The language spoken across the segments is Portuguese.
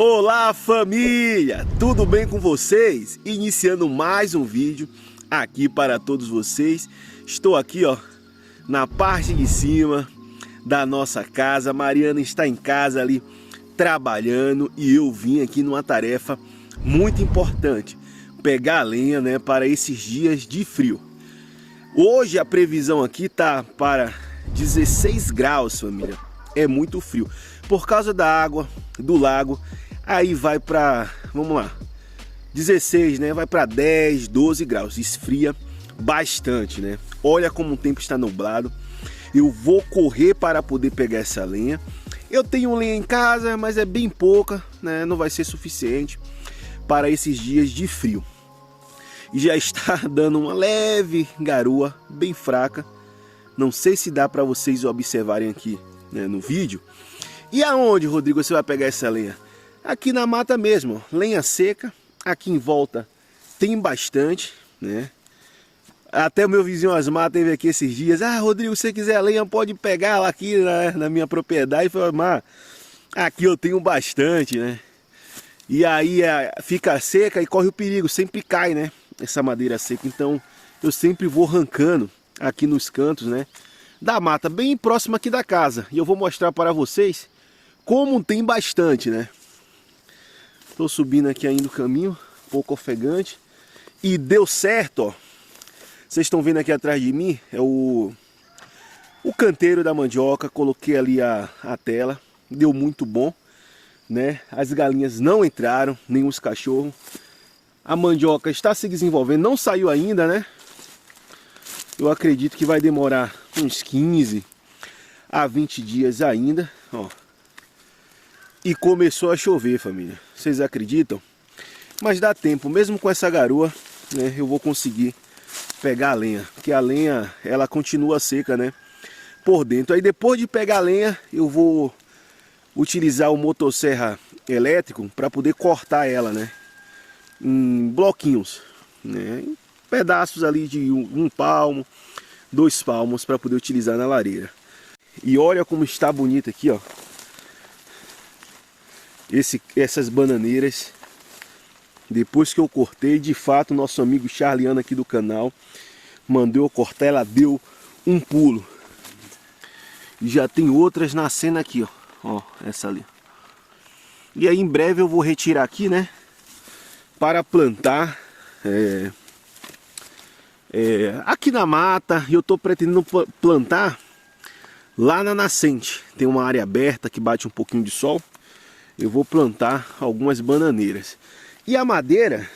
Olá família, tudo bem com vocês? Iniciando mais um vídeo aqui para todos vocês. Estou aqui na parte de cima da nossa casa. Mariana está em casa ali trabalhando e eu vim aqui numa tarefa muito importante, pegar a lenha, né, para esses dias de frio. Hoje a previsão aqui tá para 16 graus, família. É muito frio por causa da água do lago. Aí vai para, vamos lá, 16, né? Vai para 10, 12 graus. Esfria bastante, né? Olha como o tempo está nublado. Eu vou correr para poder pegar essa lenha. Eu tenho lenha em casa, mas é bem pouca, né? Não vai ser suficiente para esses dias de frio. E já está dando uma leve garoa, bem fraca. Não sei se dá para vocês observarem aqui, né, no vídeo. E aonde, Rodrigo, você vai pegar essa lenha? Aqui na mata mesmo, lenha seca. Aqui em volta tem bastante, né? Até o meu vizinho Osmar teve aqui esses dias. Ah, Rodrigo, se você quiser lenha, pode pegar lá aqui, né, na minha propriedade. Eu falei, Osmar, aqui eu tenho bastante, né? E aí fica seca e corre o perigo, sempre cai, né? Essa madeira seca. Então eu sempre vou arrancando aqui nos cantos, né, da mata, bem próxima aqui da casa. E eu vou mostrar para vocês como tem bastante, né? Tô subindo aqui ainda o caminho, um pouco ofegante. E deu certo, ó. Vocês estão vendo aqui atrás de mim, é o canteiro da mandioca. Coloquei ali a tela, deu muito bom, né? As galinhas não entraram, nem os cachorros. A mandioca está se desenvolvendo, não saiu ainda, né? Eu acredito que vai demorar uns 15 a 20 dias ainda, ó. E começou a chover, família. Vocês acreditam? Mas dá tempo, mesmo com essa garoa, né, eu vou conseguir pegar a lenha. Porque a lenha, ela continua seca, né, por dentro. Aí depois de pegar a lenha, eu vou utilizar o motosserra elétrico para poder cortar ela, né, em bloquinhos, né, em pedaços ali de um palmo, 2 palmos, para poder utilizar na lareira. E olha como está bonito aqui, ó. Essas bananeiras, depois que eu cortei, de fato, nosso amigo Charliano aqui do canal mandou eu cortar, ela deu um pulo. E já tem outras nascendo aqui, ó. Ó, essa ali. E aí em breve eu vou retirar aqui, né, para plantar aqui na mata. E eu tô pretendendo plantar lá na nascente. Tem uma área aberta que bate um pouquinho de sol. Eu vou plantar algumas bananeiras. E a madeira,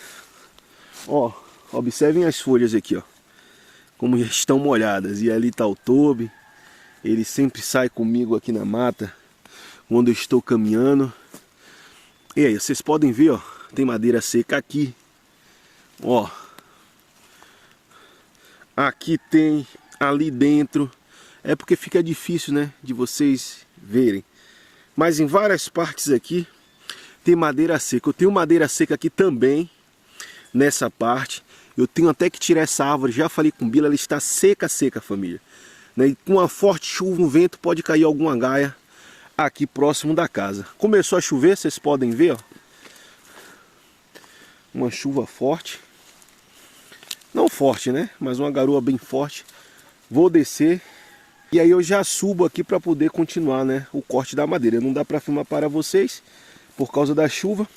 ó, observem as folhas aqui, ó, como já estão molhadas. E ali tá o Toby. Ele sempre sai comigo aqui na mata quando eu estou caminhando. E aí, vocês podem ver, ó, tem madeira seca aqui, ó. Aqui tem, ali dentro. É porque fica difícil, né, de vocês verem. Mas em várias partes aqui tem madeira seca. Eu tenho madeira seca aqui também, nessa parte. Eu tenho até que tirar essa árvore, já falei com o Bila, ela está seca, seca, família. Né? E com uma forte chuva, um vento, pode cair alguma gaia aqui próximo da casa. Começou a chover, vocês podem ver, ó. Uma chuva forte. Não forte, né? Mas uma garoa bem forte. Vou descer. E aí eu já subo aqui para poder continuar, né, o corte da madeira. Não dá para filmar para vocês por causa da chuva,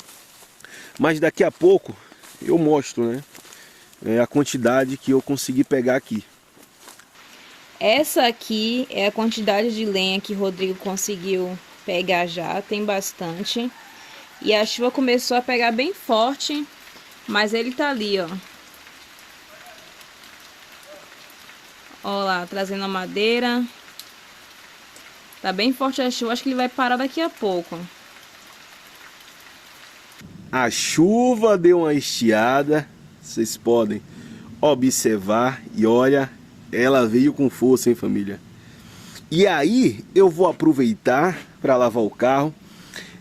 mas daqui a pouco eu mostro, né, a quantidade que eu consegui pegar aqui. Essa aqui é a quantidade de lenha que o Rodrigo conseguiu pegar já, tem bastante. E a chuva começou a pegar bem forte, mas ele tá ali, ó. Ó lá, trazendo a madeira. Tá bem forte a chuva, acho que ele vai parar daqui a pouco. A chuva deu uma estiada, vocês podem observar. E olha, ela veio com força, hein, família. E aí eu vou aproveitar para lavar o carro.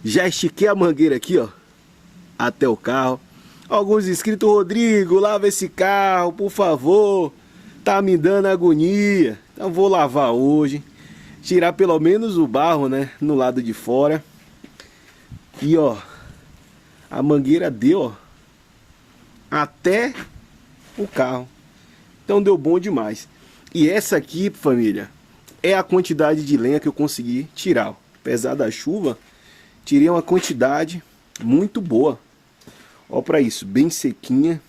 Já estiquei a mangueira aqui, ó, até o carro. Alguns inscritos: Rodrigo, lava esse carro, por favor. Tá me dando agonia. Então vou lavar hoje. Tirar pelo menos o barro, né, no lado de fora. E ó, A mangueira deu, ó, até o carro. Então deu bom demais. E essa aqui, família, é a quantidade de lenha que eu consegui tirar. Apesar da chuva, tirei uma quantidade muito boa. Ó, para isso, bem sequinha.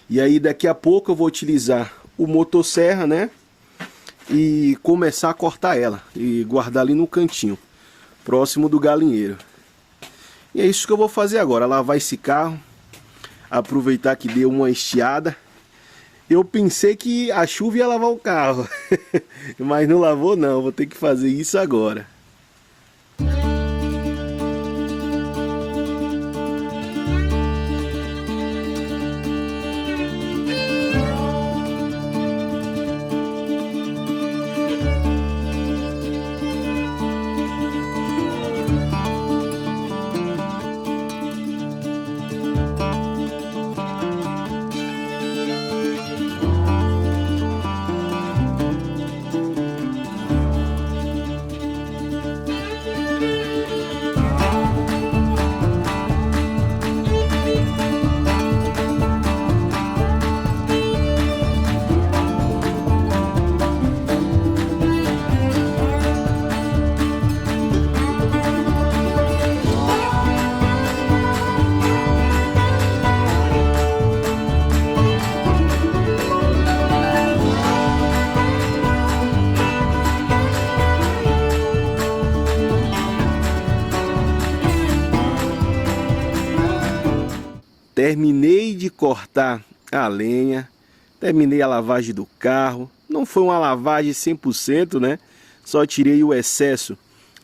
E aí daqui a pouco eu vou utilizar o motosserra, né? E começar a cortar ela e guardar ali no cantinho, próximo do galinheiro. E é isso que eu vou fazer agora, lavar esse carro, aproveitar que deu uma estiada. Eu pensei que a chuva ia lavar o carro, mas não lavou não, vou ter que fazer isso agora. Terminei de cortar a lenha, terminei a lavagem do carro. Não foi uma lavagem 100%, né? Só tirei o excesso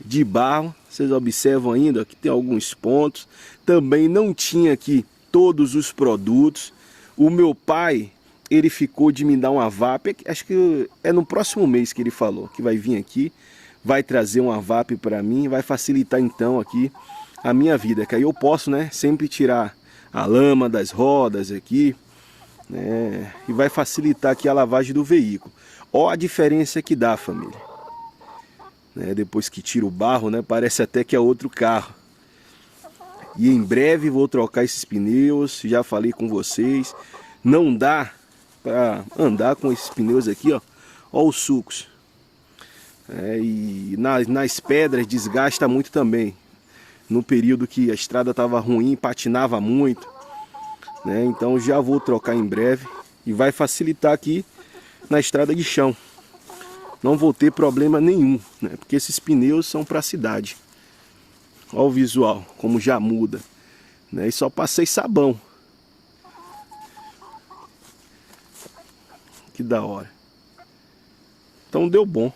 de barro. Vocês observam ainda que tem alguns pontos. Também não tinha aqui todos os produtos. O meu pai, ele ficou de me dar uma VAP. Acho que é no próximo mês que ele falou que vai vir aqui. Vai trazer uma VAP para mim. Vai facilitar então aqui a minha vida. Que aí eu posso, né, sempre tirar a lama das rodas aqui, né? E vai facilitar aqui a lavagem do veículo. Ó a diferença que dá, família, né? Depois que tira o barro, né, parece até que é outro carro. E em breve vou trocar esses pneus. Já falei com vocês, não dá para andar com esses pneus aqui, ó. Ó os sulcos, e nas pedras desgasta muito também. No período que a estrada estava ruim, patinava muito, né? Então já vou trocar em breve e vai facilitar aqui na estrada de chão. Não vou ter problema nenhum, né? Porque esses pneus são para a cidade. Olha o visual, como já muda, né? E só passei sabão. Que da hora. Então deu bom.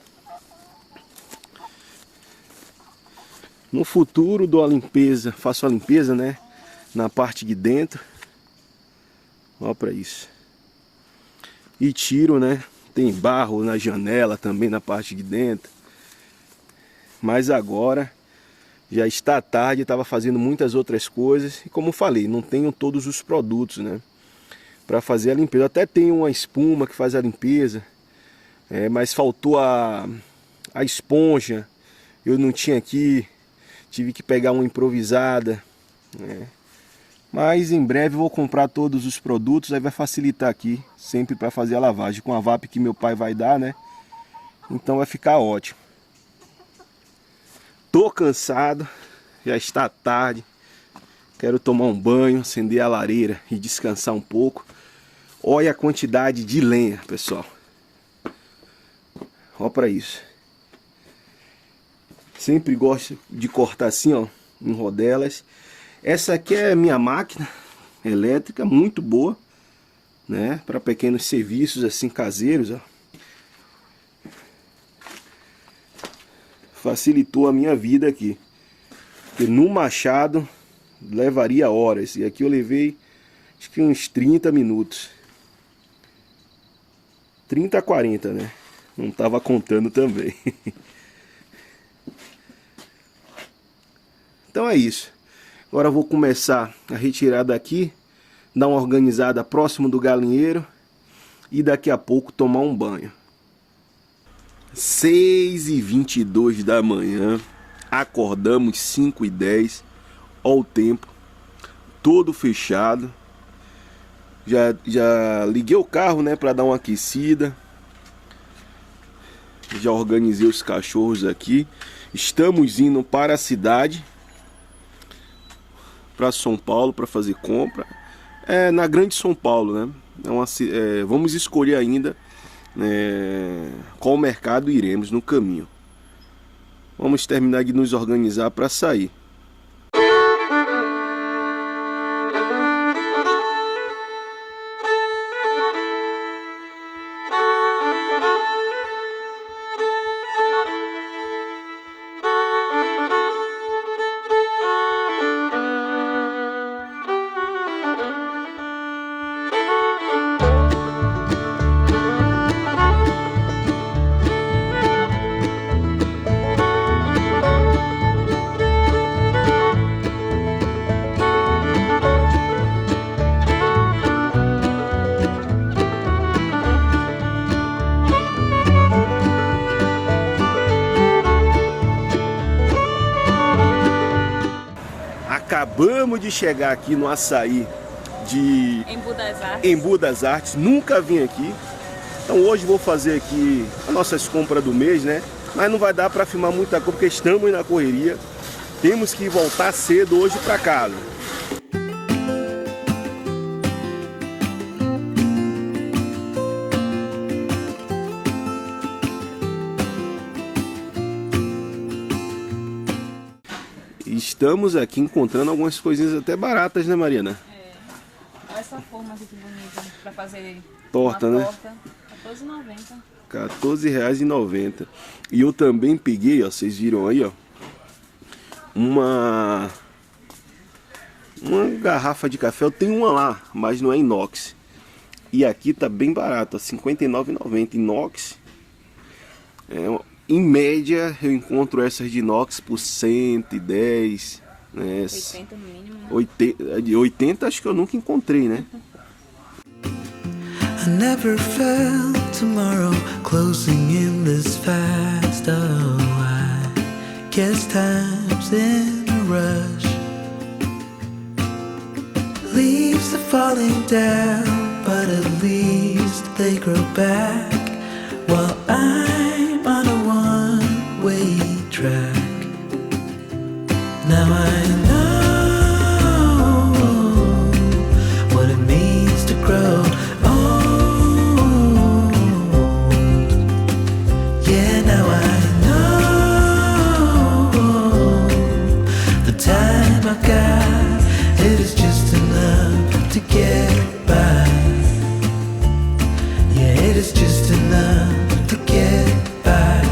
No futuro dou a limpeza, faço a limpeza, né, na parte de dentro. Olha para isso. E tiro, né, tem barro na janela também na parte de dentro. Mas agora já está tarde, estava fazendo muitas outras coisas. E como falei, não tenho todos os produtos, né, para fazer a limpeza. Até tenho uma espuma que faz a limpeza, mas faltou a esponja. Eu não tinha aqui. Tive que pegar uma improvisada, né? Mas em breve vou comprar todos os produtos, aí vai facilitar aqui, sempre para fazer a lavagem, com a VAP que meu pai vai dar, né? Então vai ficar ótimo. Tô cansado, já está tarde, quero tomar um banho, acender a lareira e descansar um pouco. Olha a quantidade de lenha, pessoal. Olha para isso. Sempre gosto de cortar assim, ó, em rodelas. Essa aqui é a minha máquina elétrica, muito boa, né, para pequenos serviços assim caseiros, ó. Facilitou a minha vida aqui. Porque no machado levaria horas e aqui eu levei acho que uns 30 minutos. 30 a 40, né? Não tava contando também. Então é isso. Agora eu vou começar a retirar daqui, dar uma organizada próximo do galinheiro e daqui a pouco tomar um banho. 6h22 da manhã, acordamos 5h10. Olha o tempo, todo fechado. Já liguei o carro, né, para dar uma aquecida. Já organizei os cachorros aqui. Estamos indo para a cidade, para São Paulo, para fazer compra. É na Grande São Paulo, né? Vamos escolher ainda qual mercado iremos no caminho. Vamos terminar de nos organizar para sair. Acabamos de chegar aqui no açaí de Embu das Artes. Nunca vim aqui. Então hoje vou fazer aqui as nossas compras do mês, né? Mas não vai dar para filmar muita coisa porque estamos na correria. Temos que voltar cedo hoje para casa. Estamos aqui encontrando algumas coisinhas até baratas, né, Mariana? Olha essa forma aqui que bonita para fazer torta, né? R$14,90. E eu também peguei, ó, vocês viram aí, ó, uma garrafa de café. Eu tenho uma lá, mas não é inox. E aqui tá bem barato, ó, R$59,90 inox. Em média, eu encontro essas de inox por 110, né? 80 no mínimo, né? 80 acho que eu nunca encontrei, né? I never felt tomorrow closing in this fast. Oh, I guess time's in a rush. Leaves are falling down, but at least they grow back. While I'm on a one-way track. Now I know what it means to grow old. Yeah, now I know the time I've got, it is just enough to get by. Yeah, it is just enough to get by.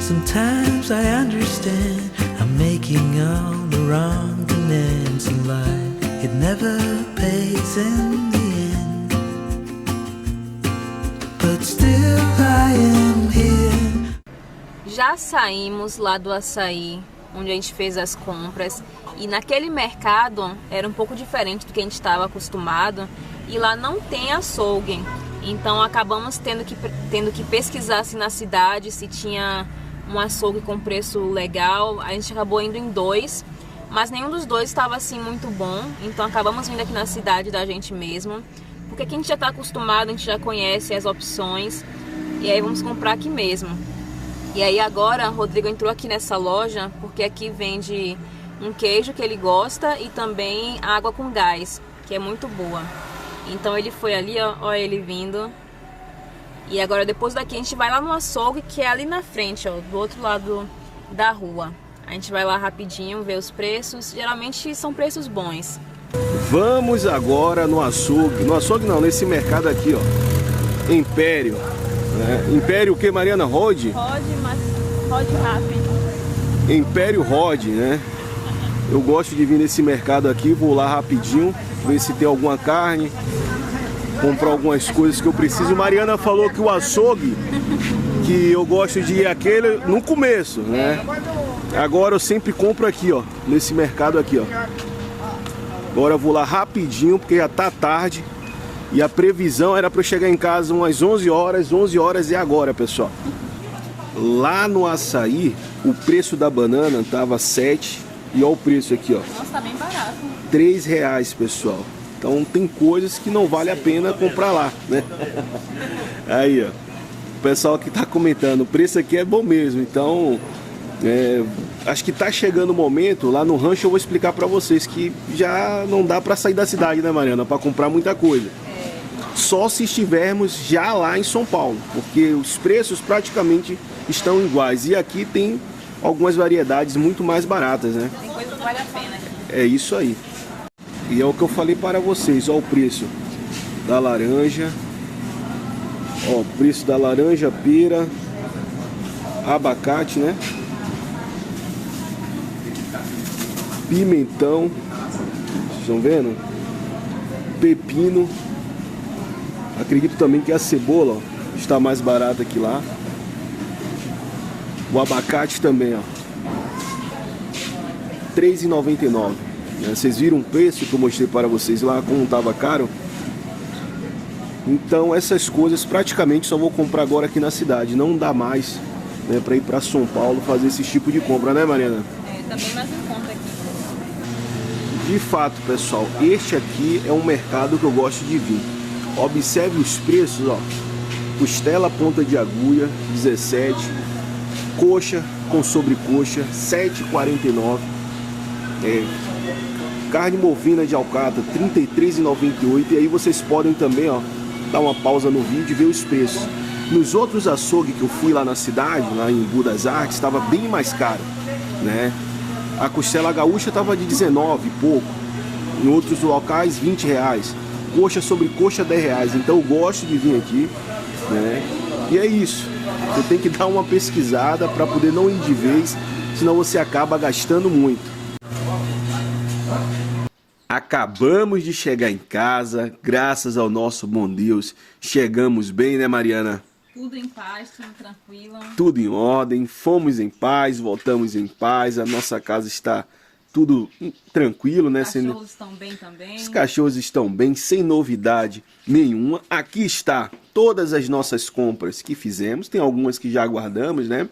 Sometimes I understand I'm making all the wrong commands in life. It never pays in the end, but still I am here. Já saímos lá do açaí, onde a gente fez as compras, e naquele mercado era um pouco diferente do que a gente estava acostumado, e lá não tem açougue. Então acabamos tendo que pesquisar assim, na cidade se tinha um açougue com preço legal. A gente acabou indo em dois, mas nenhum dos dois estava assim muito bom. Então acabamos vindo aqui na cidade da gente mesmo, porque aqui a gente já está acostumado, a gente já conhece as opções, e aí vamos comprar aqui mesmo. E aí agora o Rodrigo entrou aqui nessa loja porque aqui vende um queijo que ele gosta e também água com gás, que é muito boa. Então ele foi ali, ó ele vindo. E agora depois daqui a gente vai lá no açougue, que é ali na frente, ó, do outro lado da rua. A gente vai lá rapidinho ver os preços, geralmente são preços bons. Vamos agora no açougue. No açougue não, nesse mercado aqui, ó, Império. Império o que, Mariana? Rod? Rod, mas Rod rápido. Império Rod, né? Eu gosto de vir nesse mercado aqui, vou lá rapidinho, ver se tem alguma carne, comprar algumas coisas que eu preciso. Mariana falou que o açougue, que eu gosto de ir aquele no começo, né? Agora eu sempre compro aqui, ó, nesse mercado aqui, ó. Agora eu vou lá rapidinho, porque já tá tarde. E a previsão era para eu chegar em casa umas 11 horas é agora, pessoal. Lá no açaí, o preço da banana tava 7. E olha o preço aqui, ó. Nossa, tá bem barato. R$3, pessoal. Então tem coisas que não vale a pena comprar lá, né? Aí, ó. O pessoal que tá comentando, o preço aqui é bom mesmo. Então, acho que tá chegando o momento, lá no rancho eu vou explicar pra vocês que já não dá pra sair da cidade, né, Mariana? Pra comprar muita coisa. Só se estivermos já lá em São Paulo, porque os preços praticamente estão iguais. E aqui tem algumas variedades muito mais baratas, né? Tem coisa que vale a pena aqui. É isso aí. E é o que eu falei para vocês, ó, o preço da laranja. Ó, o preço da laranja, pera, abacate, né? Pimentão. Vocês estão vendo? Pepino. Acredito também que a cebola, ó, está mais barata que lá. O abacate também, ó, R$3,99. Vocês viram o preço que eu mostrei para vocês lá, como estava caro? Então essas coisas praticamente só vou comprar agora aqui na cidade. Não dá mais, né, para ir para São Paulo fazer esse tipo de compra, né, Mariana? Também mais em conta aqui. De fato, pessoal, este aqui é um mercado que eu gosto de vir. Observe os preços, ó. Costela ponta de agulha, 17. Coxa com sobrecoxa, 7,49. Carne bovina de alcatra, 33,98. E aí vocês podem também, ó, dar uma pausa no vídeo e ver os preços. Nos outros açougues que eu fui lá na cidade, lá em Buda das Artes, estava bem mais caro, né? A costela gaúcha estava de 19 e pouco. Em outros locais, R$20. Coxa sobre coxa, R$10. Então eu gosto de vir aqui, né? E é isso. Você tem que dar uma pesquisada para poder não ir de vez, senão você acaba gastando muito. Acabamos de chegar em casa, graças ao nosso bom Deus. Chegamos bem, né, Mariana? Tudo em paz, tudo tranquilo. Tudo em ordem, fomos em paz, voltamos em paz. A nossa casa está tudo tranquilo, né? Os cachorros estão bem também. Os cachorros estão bem, sem novidade nenhuma. Aqui está todas as nossas compras que fizemos. Tem algumas que já guardamos, né?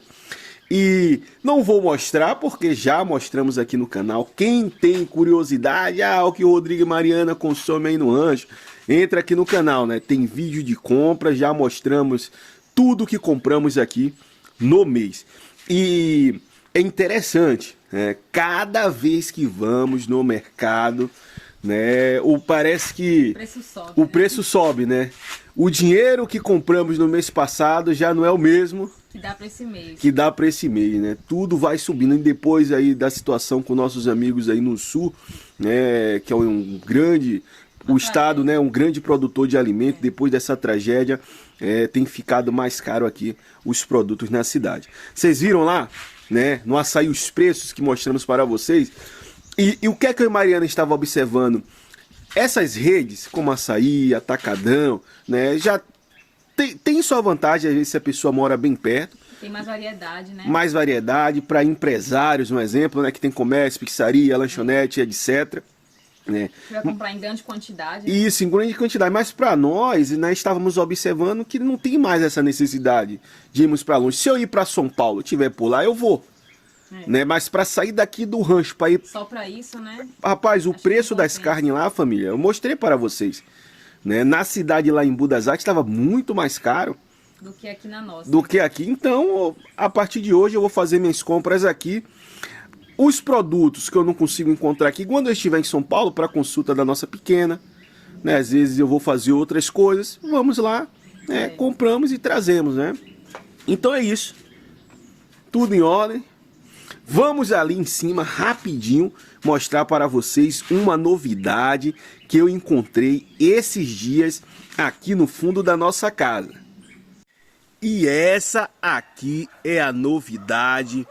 E não vou mostrar porque já mostramos aqui no canal. Quem tem curiosidade, o que o Rodrigo e Mariana consomem aí no rancho, entra aqui no canal, né? Tem vídeo de compra, já mostramos tudo que compramos aqui no mês. E é interessante, né? Cada vez que vamos no mercado, né, parece que o preço sobe, né? O dinheiro que compramos no mês passado já não é o mesmo que dá para esse mês. Que dá para esse mês, né? Tudo vai subindo. E depois aí da situação com nossos amigos aí no sul, né, que é um grande estado, né, um grande produtor de alimento, depois dessa tragédia, tem ficado mais caro aqui os produtos na cidade. Vocês viram lá, né, no açaí os preços que mostramos para vocês? E o que é que a Mariana estava observando? Essas redes, como Açaí, Atacadão, né, já tem sua vantagem, às vezes, se a pessoa mora bem perto. Tem mais variedade, né? Mais variedade para empresários, um exemplo, né, que tem comércio, pizzaria, lanchonete, etc. Né? Você vai comprar em grande quantidade. Isso, em grande quantidade. Mas para nós, né, estávamos observando que não tem mais essa necessidade de irmos para longe. Se eu ir para São Paulo, tiver por lá, eu vou. Né? Mas para sair daqui do rancho, para ir... Só para isso, né? Rapaz, o preço das carnes lá, família, eu mostrei para vocês. Né? Na cidade lá em Buda das Artes estava muito mais caro. Do que aqui na nossa. Do que aqui. Então, a partir de hoje eu vou fazer minhas compras aqui. Os produtos que eu não consigo encontrar aqui, quando eu estiver em São Paulo, para consulta da nossa pequena, né? Às vezes eu vou fazer outras coisas, vamos lá, né? Compramos e trazemos, né? Então é isso. Tudo em ordem. Vamos ali em cima, rapidinho, mostrar para vocês uma novidade que eu encontrei esses dias aqui no fundo da nossa casa. E essa aqui é a novidade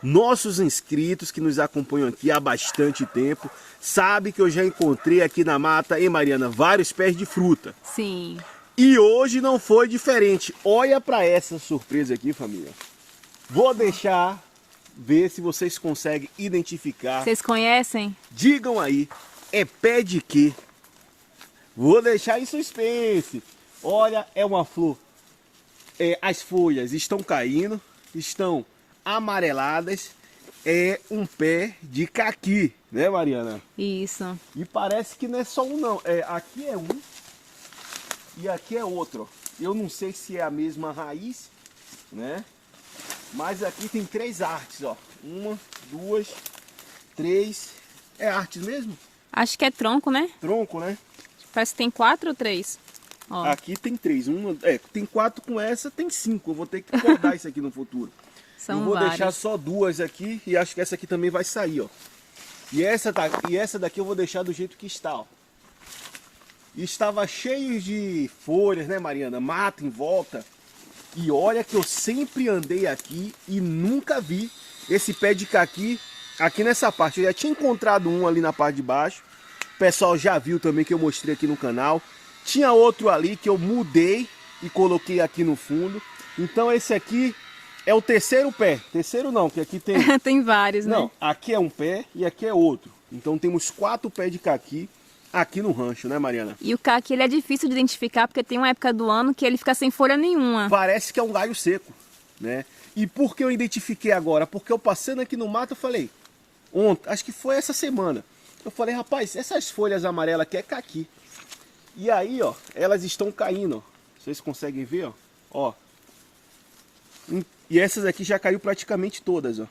Nossos inscritos que nos acompanham aqui há bastante tempo sabem que eu já encontrei aqui na mata, hein, Mariana, vários pés de fruta. Sim. E hoje não foi diferente. Olha para essa surpresa aqui, família. Vou deixar ver se vocês conseguem identificar. Vocês conhecem? Digam aí, é pé de quê? Vou deixar em suspense. Olha, é uma flor. As folhas estão caindo, estão amareladas. É um pé de caqui, né, Mariana? Isso. E parece que não é só um, não. Aqui é um e aqui é outro. Eu não sei se é a mesma raiz, né? Mas aqui tem 3 artes, ó. 1, 2, 3. É artes mesmo? Acho que é tronco, né? Tronco, né? Parece que tem 4 ou 3. Ó. Aqui tem 3. Tem 4 com essa, tem 5. Eu vou ter que cortar isso aqui no futuro. São eu vou vários. deixar só 2 aqui e acho que essa aqui também vai sair, ó. E essa daqui eu vou deixar do jeito que está, ó. E estava cheio de folhas, né, Mariana? Mato em volta. E olha que eu sempre andei aqui e nunca vi esse pé de caqui aqui nessa parte. Eu já tinha encontrado um ali na parte de baixo. O pessoal já viu também que eu mostrei aqui no canal. Tinha outro ali que eu mudei e coloquei aqui no fundo. Então esse aqui é o terceiro pé. Terceiro não, que aqui tem... Tem vários, né? Não, aqui é um pé e aqui é outro. Então temos 4 pés de caqui aqui no rancho, né, Mariana? E o caqui ele é difícil de identificar porque tem uma época do ano que ele fica sem folha nenhuma. Parece que é um galho seco, né? E por que eu identifiquei agora? Porque eu passando aqui no mato, eu falei, ontem, acho que foi essa semana, eu falei, rapaz, essas folhas amarelas aqui é caqui. E aí, ó, elas estão caindo, ó. Vocês conseguem ver, ó? Ó. E essas aqui já caiu praticamente todas, ó.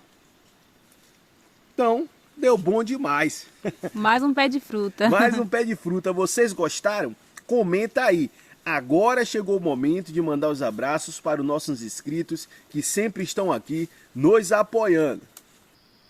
Então, deu bom demais. Mais um pé de fruta. Mais um pé de fruta. Vocês gostaram? Comenta aí. Agora chegou o momento de mandar os abraços para os nossos inscritos que sempre estão aqui nos apoiando.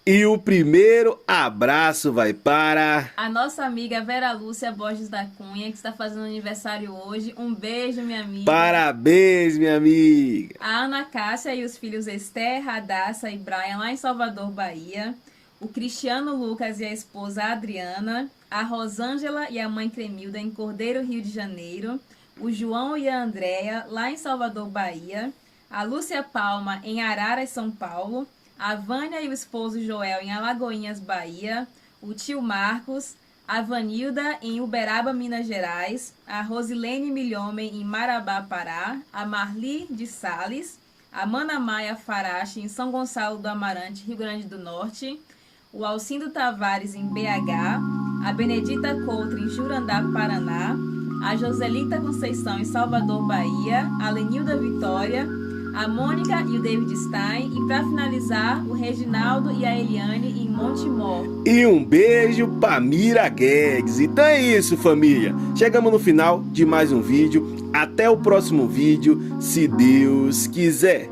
E o primeiro abraço vai para... A nossa amiga Vera Lúcia Borges da Cunha, que está fazendo aniversário hoje. Um beijo, minha amiga. Parabéns, minha amiga. A Ana Cássia e os filhos Esther, Radassa e Brian, lá em Salvador, Bahia. O Cristiano Lucas e a esposa Adriana. A Rosângela e a mãe Cremilda, em Cordeiro, Rio de Janeiro. O João e a Andréia, lá em Salvador, Bahia. A Lúcia Palma, em Araras, São Paulo. A Vânia e o esposo Joel, em Alagoinhas, Bahia. O tio Marcos. A Vanilda, em Uberaba, Minas Gerais. A Rosilene Milhomem, em Marabá, Pará. A Marli de Sales. A Mana Maia Farache, em São Gonçalo do Amarante, Rio Grande do Norte. O Alcindo Tavares, em BH. A Benedita Couto, em Jurandá, Paraná. A Joselita Conceição, em Salvador, Bahia. A Lenilda Vitória. A Mônica e o David Stein. E para finalizar, o Reginaldo e a Eliane, em Montemor. E um beijo para Mira Guedes. Então é isso, família. Chegamos no final de mais um vídeo. Até o próximo vídeo, se Deus quiser.